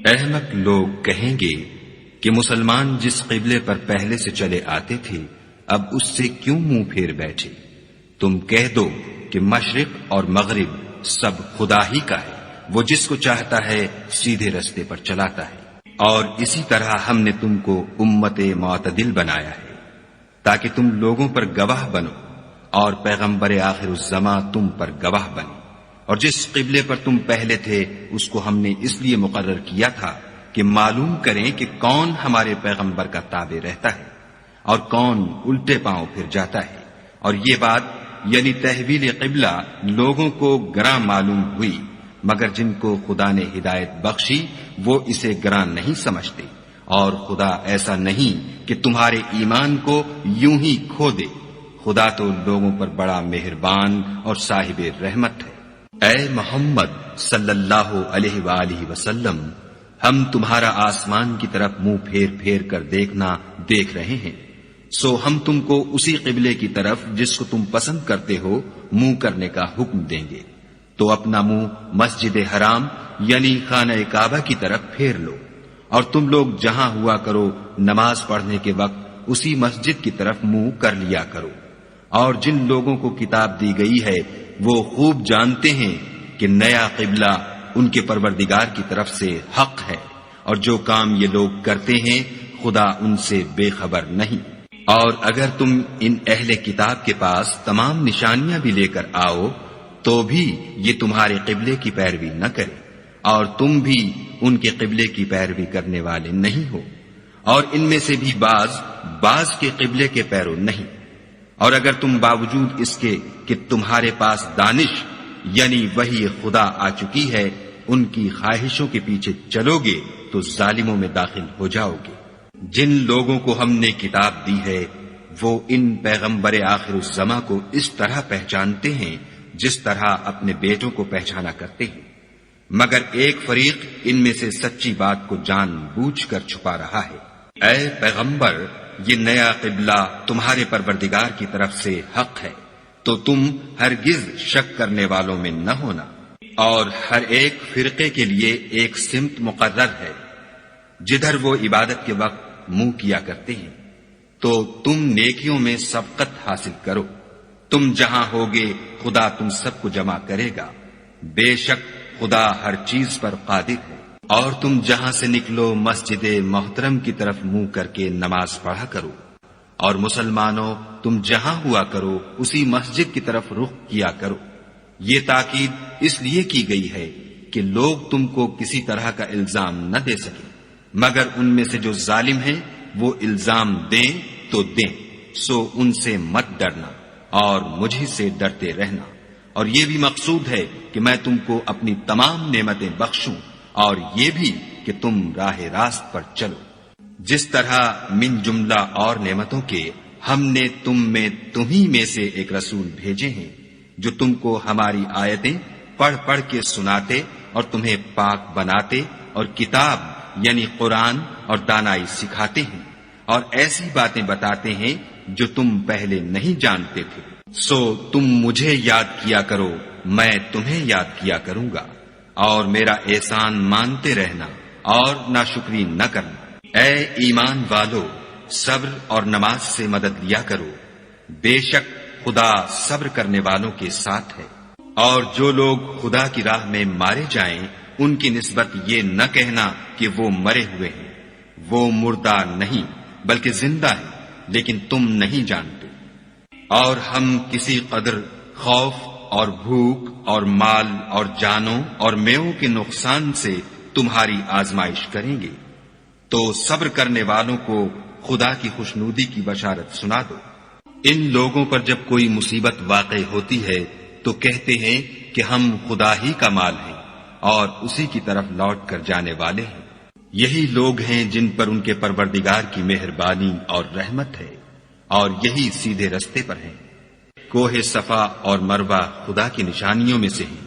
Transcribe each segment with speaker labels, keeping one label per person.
Speaker 1: احمق لوگ کہیں گے کہ مسلمان جس قبلے پر پہلے سے چلے آتے تھے اب اس سے کیوں منہ پھیر بیٹھے؟ تم کہہ دو کہ مشرق اور مغرب سب خدا ہی کا ہے، وہ جس کو چاہتا ہے سیدھے رستے پر چلاتا ہے، اور اسی طرح ہم نے تم کو امت معتدل بنایا ہے تاکہ تم لوگوں پر گواہ بنو اور پیغمبر آخر الزماں تم پر گواہ بنے۔ اور جس قبلے پر تم پہلے تھے اس کو ہم نے اس لیے مقرر کیا تھا کہ معلوم کریں کہ کون ہمارے پیغمبر کا تابع رہتا ہے اور کون الٹے پاؤں پھر جاتا ہے۔ اور یہ بات یعنی تحویل قبلہ لوگوں کو گراں معلوم ہوئی، مگر جن کو خدا نے ہدایت بخشی وہ اسے گراں نہیں سمجھتے، اور خدا ایسا نہیں کہ تمہارے ایمان کو یوں ہی کھو دے، خدا تو لوگوں پر بڑا مہربان اور صاحب رحمت ہے۔ اے محمد صلی اللہ علیہ وآلہ وسلم، ہم تمہارا آسمان کی طرف منہ پھیر پھیر کر دیکھنا دیکھ رہے ہیں، سو ہم تم کو اسی قبلے کی طرف جس کو تم پسند کرتے ہو منہ کرنے کا حکم دیں گے، تو اپنا منہ مسجد حرام یعنی خانہ کعبہ کی طرف پھیر لو، اور تم لوگ جہاں ہوا کرو نماز پڑھنے کے وقت اسی مسجد کی طرف منہ کر لیا کرو۔ اور جن لوگوں کو کتاب دی گئی ہے وہ خوب جانتے ہیں کہ نیا قبلہ ان کے پروردگار کی طرف سے حق ہے، اور جو کام یہ لوگ کرتے ہیں خدا ان سے بے خبر نہیں۔ اور اگر تم ان اہل کتاب کے پاس تمام نشانیاں بھی لے کر آؤ تو بھی یہ تمہارے قبلے کی پیروی نہ کرے، اور تم بھی ان کے قبلے کی پیروی کرنے والے نہیں ہو، اور ان میں سے بھی بعض کے قبلے کے پیرو نہیں۔ اور اگر تم باوجود اس کے کہ تمہارے پاس دانش یعنی وحی خدا آ چکی ہے ان کی خواہشوں کے پیچھے چلو گے تو ظالموں میں داخل ہو جاؤ گے۔ جن لوگوں کو ہم نے کتاب دی ہے وہ ان پیغمبر آخر الزماں کو اس طرح پہچانتے ہیں جس طرح اپنے بیٹوں کو پہچانا کرتے ہیں، مگر ایک فریق ان میں سے سچی بات کو جان بوجھ کر چھپا رہا ہے۔ اے پیغمبر، یہ نیا قبلہ تمہارے پروردگار کی طرف سے حق ہے، تو تم ہرگز شک کرنے والوں میں نہ ہونا، اور ہر ایک فرقے کے لیے ایک سمت مقرر ہے جدھر وہ عبادت کے وقت منہ کیا کرتے ہیں، تو تم نیکیوں میں سبقت حاصل کرو، تم جہاں ہوگے خدا تم سب کو جمع کرے گا، بے شک خدا ہر چیز پر قادر ہے۔ اور تم جہاں سے نکلو مسجد محترم کی طرف منہ کر کے نماز پڑھا کرو، اور مسلمانوں تم جہاں ہوا کرو اسی مسجد کی طرف رخ کیا کرو۔ یہ تاکید اس لیے کی گئی ہے کہ لوگ تم کو کسی طرح کا الزام نہ دے سکے، مگر ان میں سے جو ظالم ہیں وہ الزام دیں تو دیں، سو ان سے مت ڈرنا اور مجھ سے ڈرتے رہنا۔ اور یہ بھی مقصود ہے کہ میں تم کو اپنی تمام نعمتیں بخشوں، اور یہ بھی کہ تم راہ راست پر چلو۔ جس طرح من جملہ اور نعمتوں کے ہم نے تمہیں میں سے ایک رسول بھیجے ہیں جو تم کو ہماری آیتیں پڑھ پڑھ کے سناتے اور تمہیں پاک بناتے اور کتاب یعنی قرآن اور دانائی سکھاتے ہیں، اور ایسی باتیں بتاتے ہیں جو تم پہلے نہیں جانتے تھے، سو تم مجھے یاد کیا کرو، میں تمہیں یاد کیا کروں گا، اور میرا احسان مانتے رہنا اور ناشکری نہ کرنا۔ اے ایمان والو، صبر اور نماز سے مدد لیا کرو، بے شک خدا صبر کرنے والوں کے ساتھ ہے۔ اور جو لوگ خدا کی راہ میں مارے جائیں ان کی نسبت یہ نہ کہنا کہ وہ مرے ہوئے ہیں، وہ مردہ نہیں بلکہ زندہ ہیں، لیکن تم نہیں جانتے۔ اور ہم کسی قدر خوف اور بھوک اور مال اور جانوں اور میووں کے نقصان سے تمہاری آزمائش کریں گے، تو صبر کرنے والوں کو خدا کی خوشنودی کی بشارت سنا دو۔ ان لوگوں پر جب کوئی مصیبت واقع ہوتی ہے تو کہتے ہیں کہ ہم خدا ہی کا مال ہیں اور اسی کی طرف لوٹ کر جانے والے ہیں۔ یہی لوگ ہیں جن پر ان کے پروردگار کی مہربانی اور رحمت ہے، اور یہی سیدھے رستے پر ہیں۔ کوہ صفا اور مروہ خدا کی نشانیوں میں سے ہیں،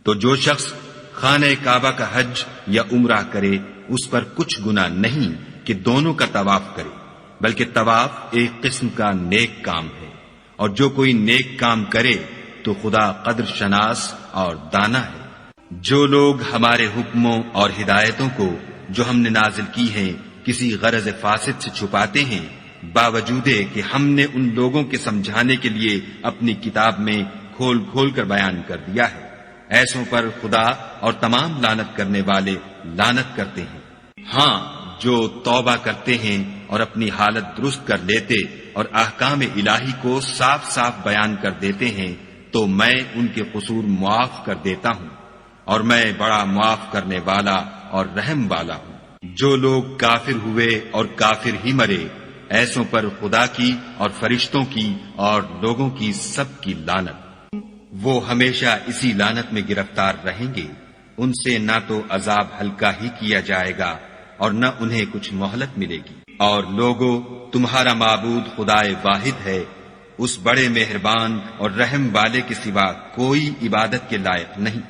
Speaker 1: تو جو شخص خانہ کعبہ کا حج یا عمرہ کرے اس پر کچھ گناہ نہیں کہ دونوں کا طواف کرے، بلکہ طواف ایک قسم کا نیک کام ہے، اور جو کوئی نیک کام کرے تو خدا قدر شناس اور دانا ہے۔ جو لوگ ہمارے حکموں اور ہدایتوں کو جو ہم نے نازل کی ہیں کسی غرض فاسد سے چھپاتے ہیں، باوجود کہ ہم نے ان لوگوں کے سمجھانے کے لیے اپنی کتاب میں کھول کھول کر بیان کر دیا ہے، ایسوں پر خدا اور تمام لعنت کرنے والے لعنت کرتے ہیں۔ ہاں، جو توبہ کرتے ہیں اور اپنی حالت درست کر لیتے اور احکام الہی کو صاف صاف بیان کر دیتے ہیں تو میں ان کے قصور معاف کر دیتا ہوں، اور میں بڑا معاف کرنے والا اور رحم والا ہوں۔ جو لوگ کافر ہوئے اور کافر ہی مرے، ایسوں پر خدا کی اور فرشتوں کی اور لوگوں کی سب کی لعنت۔ وہ ہمیشہ اسی لعنت میں گرفتار رہیں گے، ان سے نہ تو عذاب ہلکا ہی کیا جائے گا اور نہ انہیں کچھ مہلت ملے گی۔ اور لوگوں، تمہارا معبود خدائے واحد ہے، اس بڑے مہربان اور رحم والے کے سوا کوئی عبادت کے لائق نہیں۔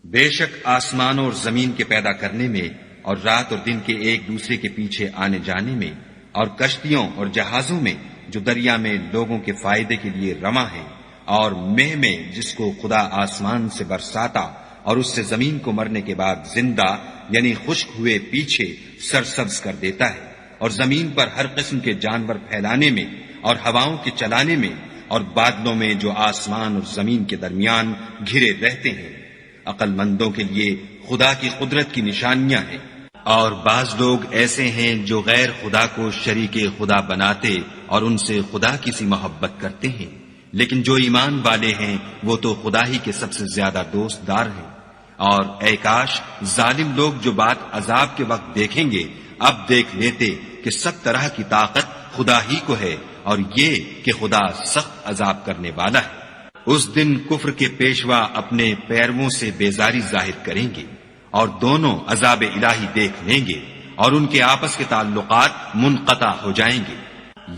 Speaker 1: بے شک آسمانوں اور زمین کے پیدا کرنے میں اور رات اور دن کے ایک دوسرے کے پیچھے آنے جانے میں اور کشتیوں اور جہازوں میں جو دریا میں لوگوں کے فائدے کے لیے رواں ہیں، اور مہ میں جس کو خدا آسمان سے برساتا اور اس سے زمین کو مرنے کے بعد زندہ یعنی خشک ہوئے پیچھے سرسبز کر دیتا ہے، اور زمین پر ہر قسم کے جانور پھیلانے میں اور ہواؤں کے چلانے میں اور بادلوں میں جو آسمان اور زمین کے درمیان گھرے رہتے ہیں۔ عقل مندوں کے لیے خدا کی قدرت کی نشانیاں ہیں۔ اور بعض لوگ ایسے ہیں جو غیر خدا کو شریک خدا بناتے اور ان سے خدا کی سی محبت کرتے ہیں، لیکن جو ایمان والے ہیں وہ تو خدا ہی کے سب سے زیادہ دوست دار ہیں۔ اور اے کاش ظالم لوگ جو بات عذاب کے وقت دیکھیں گے اب دیکھ لیتے کہ سب طرح کی طاقت خدا ہی کو ہے، اور یہ کہ خدا سخت عذاب کرنے والا ہے۔ اس دن کفر کے پیشوا اپنے پیرووں سے بیزاری ظاہر کریں گے اور دونوں عذاب الہی دیکھ لیں گے اور ان کے آپس کے تعلقات منقطع ہو جائیں گے۔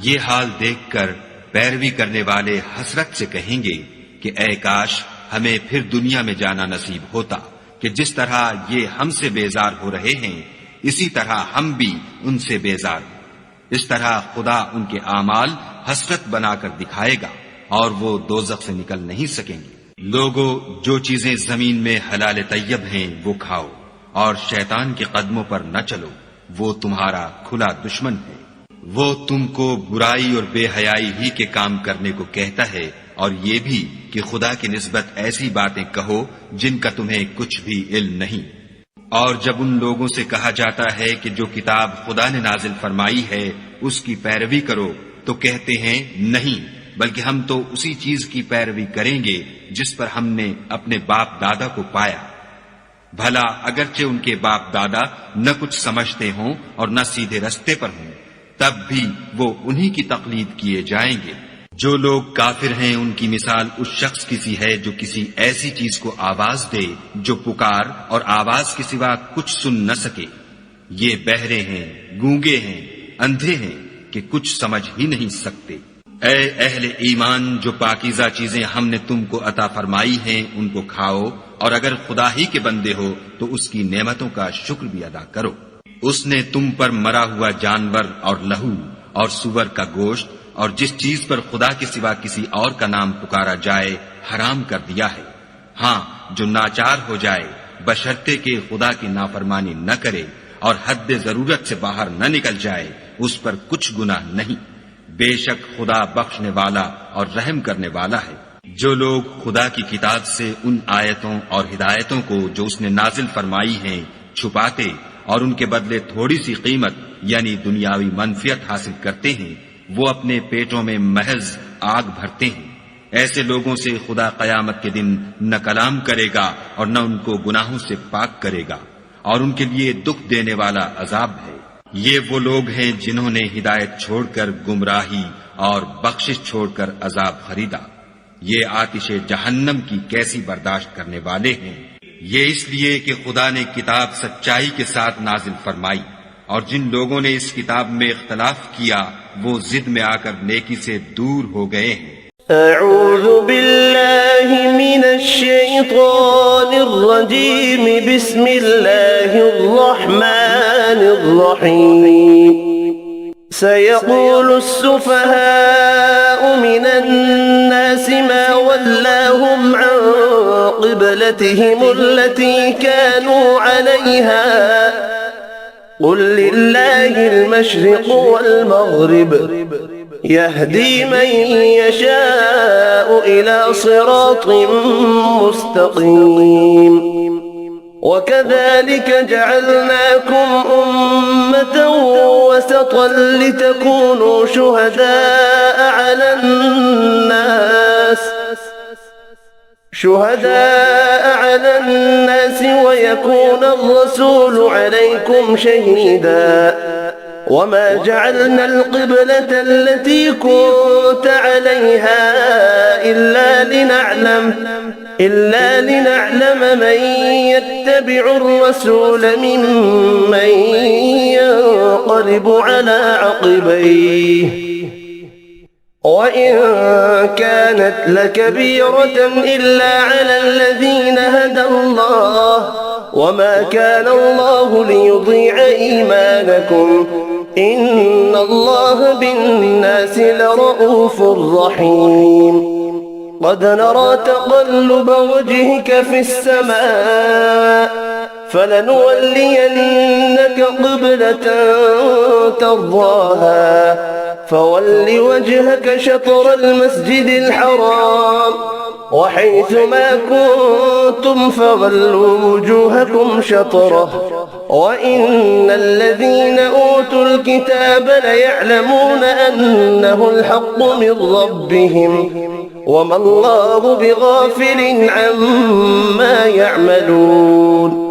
Speaker 1: یہ حال دیکھ کر پیروی کرنے والے حسرت سے کہیں گے کہ اے کاش ہمیں پھر دنیا میں جانا نصیب ہوتا کہ جس طرح یہ ہم سے بیزار ہو رہے ہیں اسی طرح ہم بھی ان سے بیزار ہوں۔ اس طرح خدا ان کے اعمال حسرت بنا کر دکھائے گا اور وہ دوزخ سے نکل نہیں سکیں گے۔ لوگوں، جو چیزیں زمین میں حلال طیب ہیں وہ کھاؤ، اور شیطان کے قدموں پر نہ چلو، وہ تمہارا کھلا دشمن ہے۔ وہ تم کو برائی اور بے حیائی ہی کے کام کرنے کو کہتا ہے، اور یہ بھی کہ خدا کی نسبت ایسی باتیں کہو جن کا تمہیں کچھ بھی علم نہیں۔ اور جب ان لوگوں سے کہا جاتا ہے کہ جو کتاب خدا نے نازل فرمائی ہے اس کی پیروی کرو تو کہتے ہیں نہیں، بلکہ ہم تو اسی چیز کی پیروی کریں گے جس پر ہم نے اپنے باپ دادا کو پایا۔ بھلا اگرچہ ان کے باپ دادا نہ کچھ سمجھتے ہوں اور نہ سیدھے رستے پر ہوں، تب بھی وہ انہی کی تقلید کیے جائیں گے۔ جو لوگ کافر ہیں ان کی مثال اس شخص کی سی ہے جو کسی ایسی چیز کو آواز دے جو پکار اور آواز کے سوا کچھ سن نہ سکے۔ یہ بہرے ہیں، گونگے ہیں، اندھے ہیں کہ کچھ سمجھ ہی نہیں سکتے۔ اے اہل ایمان، جو پاکیزہ چیزیں ہم نے تم کو عطا فرمائی ہیں ان کو کھاؤ، اور اگر خدا ہی کے بندے ہو تو اس کی نعمتوں کا شکر بھی ادا کرو۔ اس نے تم پر مرا ہوا جانور اور لہو اور سور کا گوشت اور جس چیز پر خدا کے سوا کسی اور کا نام پکارا جائے حرام کر دیا ہے۔ ہاں، جو ناچار ہو جائے بشرطے کہ خدا کی نافرمانی نہ کرے اور حد ضرورت سے باہر نہ نکل جائے، اس پر کچھ گناہ نہیں۔ بے شک خدا بخشنے والا اور رحم کرنے والا ہے۔ جو لوگ خدا کی کتاب سے ان آیتوں اور ہدایتوں کو جو اس نے نازل فرمائی ہیں چھپاتے اور ان کے بدلے تھوڑی سی قیمت یعنی دنیاوی منفعت حاصل کرتے ہیں، وہ اپنے پیٹوں میں محض آگ بھرتے ہیں۔ ایسے لوگوں سے خدا قیامت کے دن نہ کلام کرے گا اور نہ ان کو گناہوں سے پاک کرے گا، اور ان کے لیے دکھ دینے والا عذاب ہے۔ یہ وہ لوگ ہیں جنہوں نے ہدایت چھوڑ کر گمراہی اور بخشش چھوڑ کر عذاب خریدا۔ یہ آتش جہنم کی کیسی برداشت کرنے والے ہیں۔ یہ اس لیے کہ خدا نے کتاب سچائی کے ساتھ نازل فرمائی، اور جن لوگوں نے اس کتاب میں اختلاف کیا وہ ضد میں آ کر نیکی سے دور ہو گئے ہیں۔
Speaker 2: اعوذ باللہ من الشیطان الرجیم بسم اللہ الرحمن الرحیم سيقول السفهاء من الناس ما ولاهم عن قبلتهم التي كانوا عليها قل لله المشرق والمغرب يهدي من يشاء إلى صراط مستقيم وكذلك جعلناكم أمة وسطا لتكونوا شهداء على الناس ويكون الرسول عليكم شهيدا وما جعلنا القبلة التي كنت عليها إلا لنعلم من يتبع الرسول ممن ينقلب على عقبيه وإن كانت لكبيرة إلا على الذين هدى الله وما كان الله ليضيع إيمانكم إن الله بالناس لرؤوف رحيم قد نرى تقلب وجهك في السماء فلنولينك قبلة ترضاها فول وجهك شطر المسجد الحرام وحيث ما كنتم فولوا وجوهكم شطره وإن الذين أوتوا الكتاب ليعلمون أنه الحق من ربهم وما الله بغافل عما يعملون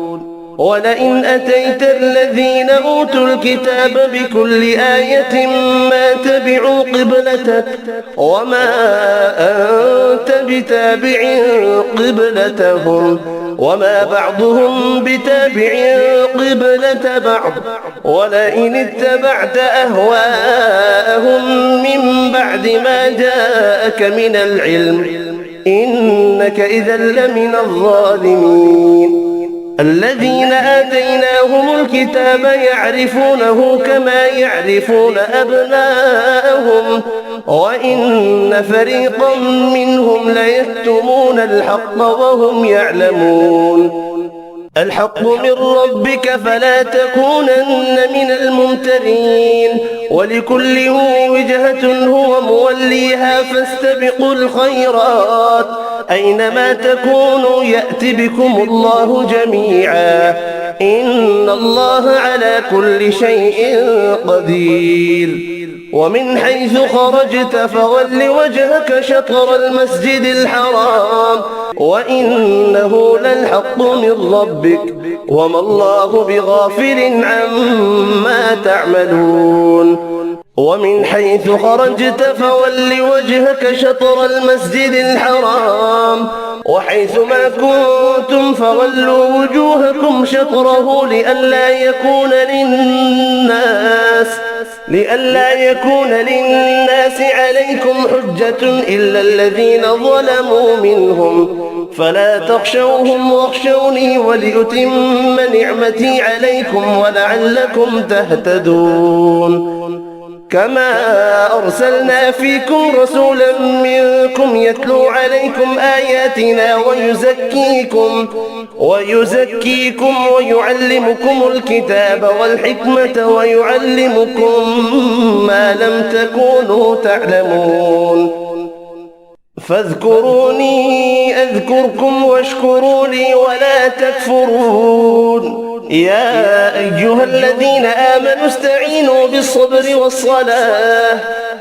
Speaker 2: ولئن أتيت الذين أوتوا الكتاب بكل آية ما تبعوا قبلتك وما أنت بتابع قبلتهم وما بعضهم بتابع قبلة بعض ولئن اتبعت أهواءهم من بعد ما جاءك من العلم إنك إذا لمن الظالمين الذين آتيناهم الكتاب يعرفونه كما يعرفون أبناءهم وإن فريقا منهم ليكتمون الحق وهم يعلمون الحق من ربك فلا تكونن من الممترين ولكل وجهة هو موليها فاستبقوا الخيرات أينما تكونوا يأت بكم الله جميعا إن الله على كل شيء قدير ومن حيث خرجت فول وجهك شطر المسجد الحرام وإنه للحق من ربك وما الله بغافل عما تعملون ومن حيث خرجت فول وجهك شطر المسجد الحرام وحيث ما كنتم فولوا وجوهكم شطره لئلا يكون للناس عليكم حجة إلا الذين ظلموا منهم فلا تخشوهم واخشوني ولأتم نعمتي عليكم ولعلكم تهتدون كما أرسلنا فيكم رسولا منكم يتلو عليكم آياتنا ويزكيكم ويعلمكم الكتاب والحكمة ويعلمكم ما لم تكونوا تعلمون فاذكروني أذكركم واشكروا لي ولا تكفرون يا أيها الذين آمنوا استعينوا بالصبر والصلاة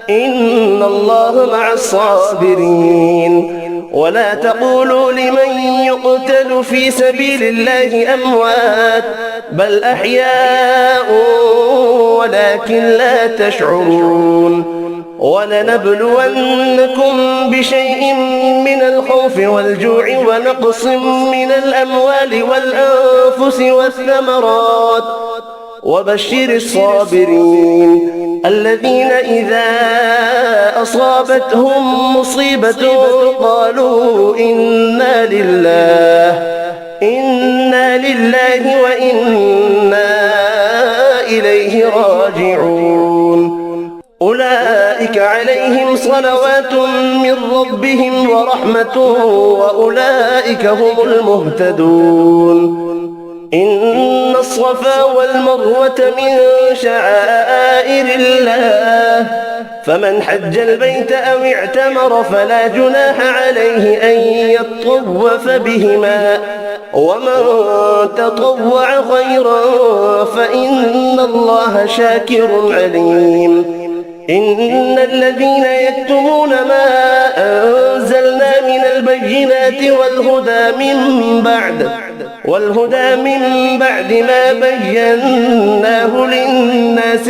Speaker 2: إن الله مع الصابرين ولا تقولوا لمن يقتل في سبيل الله أموات بل أحياء ولكن لا تشعرون ولنبلونكم بشيء من الخوف والجوع ونقص من الأموال والأنفس والثمرات وبشر الصابرين الذين إذا أصابتهم مصيبة قالوا إنا لله وإنا إليه راجعون صلوات من ربهم ورحمة وأولئك هم المهتدون. إن الصفا والمروة من شعائر الله، فمن حج البيت أو اعتمر فلا جناح عليه أن يطوف بهما، ومن تطوع خيرا فإن الله شاكر عليم. إن الذين يكتمون ما أنزلنا من البينات والهدى من بعد ما بيناه للناس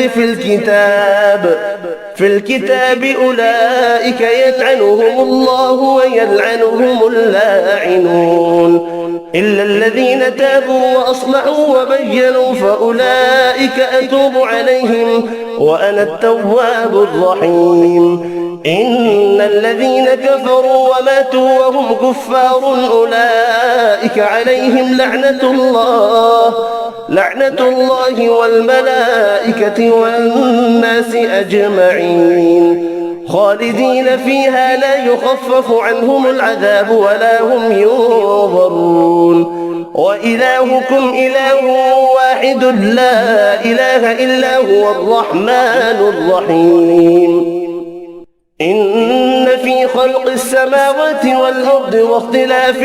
Speaker 2: في الكتاب أولئك يلعنهم الله ويلعنهم اللاعنون، إلا الذين تابوا وأصلحوا وبينوا فأولئك أتوب عليهم وأنا التواب الرحيم. إن الذين كفروا وماتوا وهم كفار أولئك عليهم لعنة الله والملائكة والناس أجمعين، خالدين فيها لا يخفف عنهم العذاب ولا هم ينظرون. وإلهكم إله واحد لا إله إلا هو الرحمن الرحيم. إن في خلق السماوات والأرض واختلاف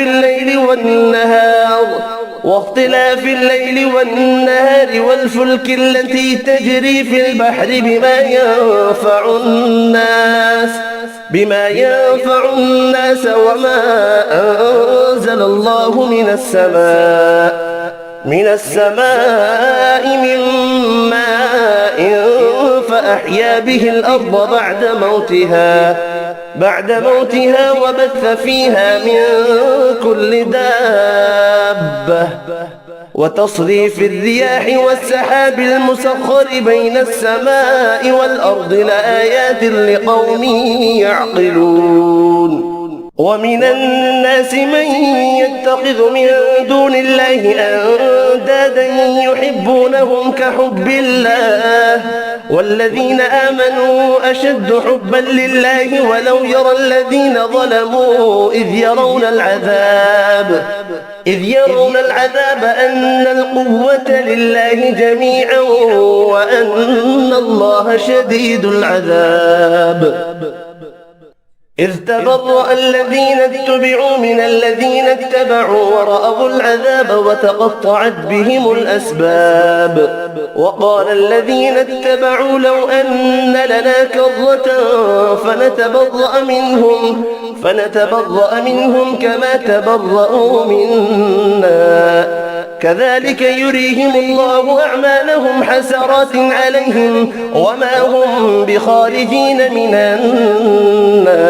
Speaker 2: الليل والنهار والفلك التي تجري في البحر بما ينفع الناس وما أنزل الله من السماء من ماء فأحيا به الأرض بعد موتها وبث فيها من كل دابة، وتصريف الرياح والسحاب المسخر بين السماء والأرض لآيات لقوم يعقلون. ومن الناس من يتخذ من دون الله أندادا يحبونهم كحب الله، والذين آمنوا أشد حبا لله ولو يرى الذين ظلموا إذ يرون العذاب أن القوة لله جميعا وأن الله شديد العذاب. إذ تبرأ الذين اتبعوا من الذين اتبعوا ورأوا العذاب وتقطعت بهم الأسباب. وقال الذين اتبعوا لو أن لنا كرة فنتبرأ منهم كما تبرأوا منا، كذلك يريهم الله أعمالهم حسرات عليهم وما هم بخارجين من النار.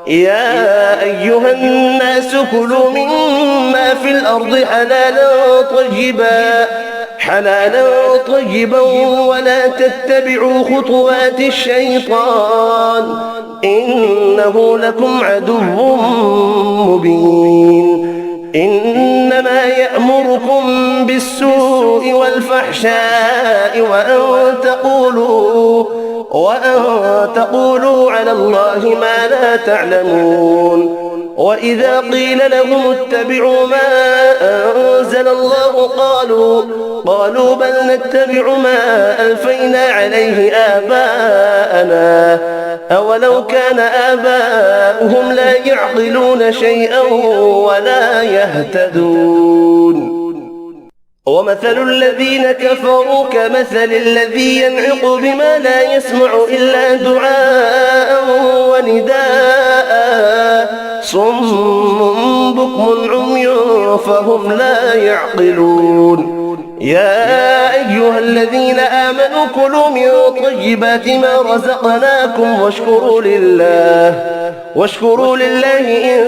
Speaker 2: يا أيها الناس كلوا مما في الأرض حلالا طيبا ولا تتبعوا خطوات الشيطان إنه لكم عدو مبين. إنما يأمركم بالسوء والفحشاء وأن تقولوا على الله ما لا تعلمون. وإذا قيل لهم اتبعوا ما أنزل الله قالوا بل نتبع ما ألفينا عليه آباءنا أولو كان آباؤهم لا يعقلون شيئا ولا يهتدون. ومثل الذين كفروا كمثل الذي ينعق بما لا يسمع إلا دعاء ونداء صم بكم عمي فهم لا يعقلون. يا أيها الذين آمنوا كلوا من طيبات ما رزقناكم واشكروا لله إن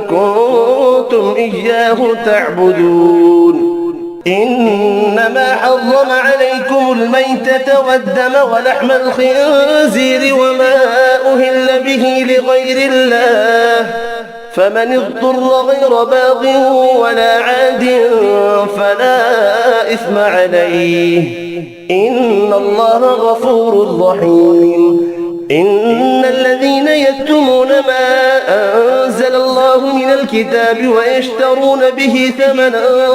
Speaker 2: كنتم إياه تعبدون. إنما حرم عليكم الميتة والدم ولحم الخنزير وما أهل به لغير الله، فمن اضطر غير باغ ولا عاد فلا إثم عليه إن الله غفور رحيم. إن الذين يكتمون ما أنزل الله من الكتاب ويشترون به ثمنا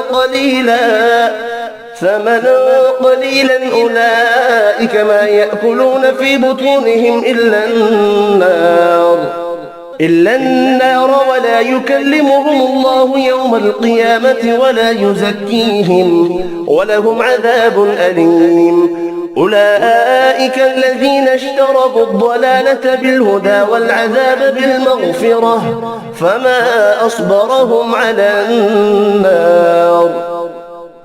Speaker 2: قليلا أولئك ما يأكلون في بطونهم إلا النار ولا يكلمهم الله يوم القيامة ولا يزكيهم ولهم عذاب أليم أولئك الذين اشتروا الضلالة بالهدى والعذاب بالمغفرة فما أصبرهم على النار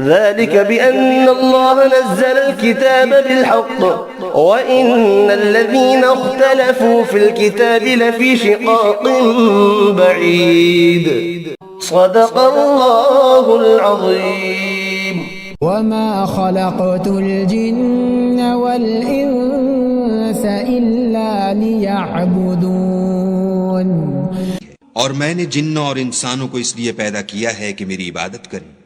Speaker 2: ذلك بأن الله نزل الكتاب بالحق وإن الذين اختلفوا في الكتاب لفي شقاق بعيد صدق الله العظيم
Speaker 3: وما خلقت الجن والإنس إلا ليعبدون
Speaker 1: और मैंने जिन्न और इंसानों को इसलिए पैदा किया है कि मेरी इबादत करें।